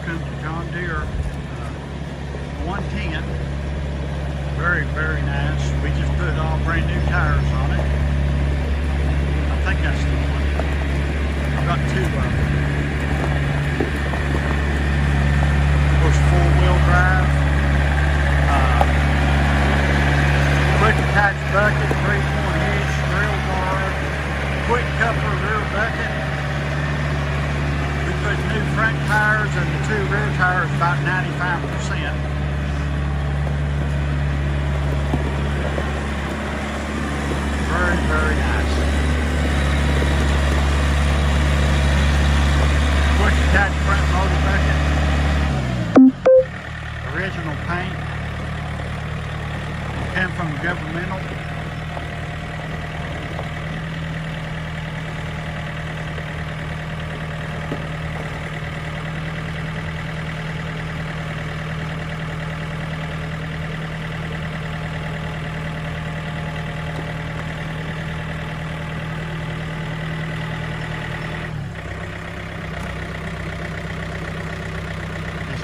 Welcome to John Deere 110. Very, very nice. We just put all brand new tires on it. I think that's the one. I've got two of them. Of course, four-wheel drive. Quick attach bucket, 3-point hitch, drill guard, quick coupler rear bucket. We put new front tires and the two rear tires about 95%. Very, very nice. Quick attach front motor bucket. Original paint. Came from governmental.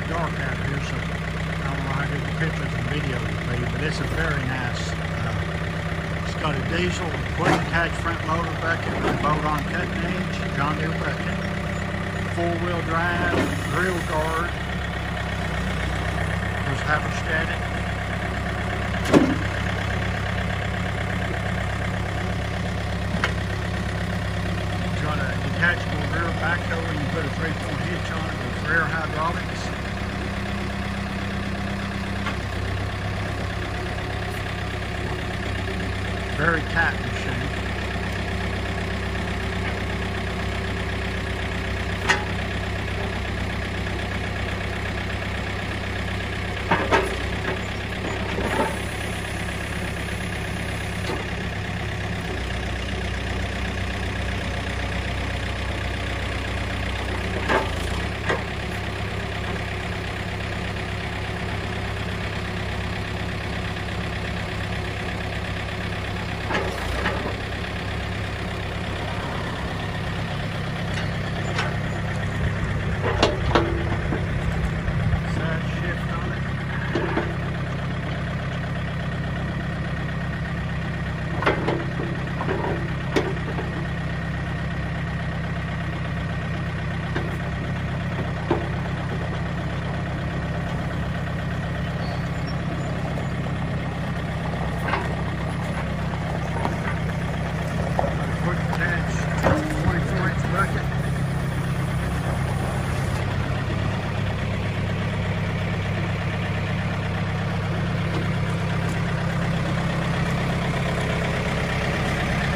Dark out here, so I don't know how good the pictures and video will be, but it's a very nice, it's got a diesel, quick attach front loader bucket with a bolt-on cutting edge, John Deere bucket, four-wheel drive, drill guard, there's HYDROSTATIC. It's got a detachable rear backhoe and you put a 3-point hitch on it with rear hydraulics. Very tight machine.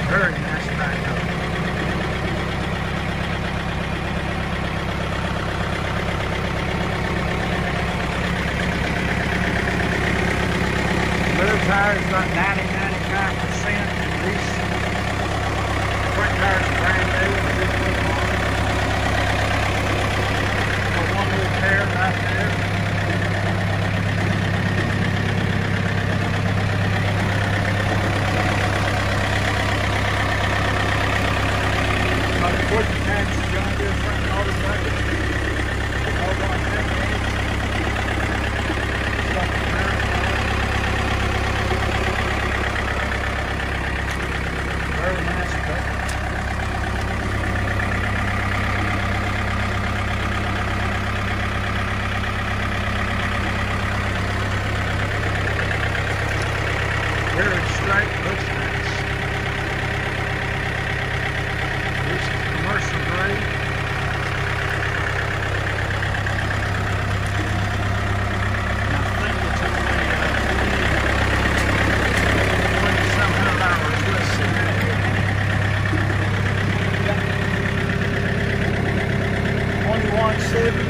Very nice backhoe. Rear tires about 90-95% at least. Front tires are brand new. Got one little tear right there. Quick attach John Deere front motor bucket. Hold on that edge. Stop the rear. Very nice bucket. Very straight, looks nice. Commercial grade. And I think it's only 20-some hours. Let's see. 2170.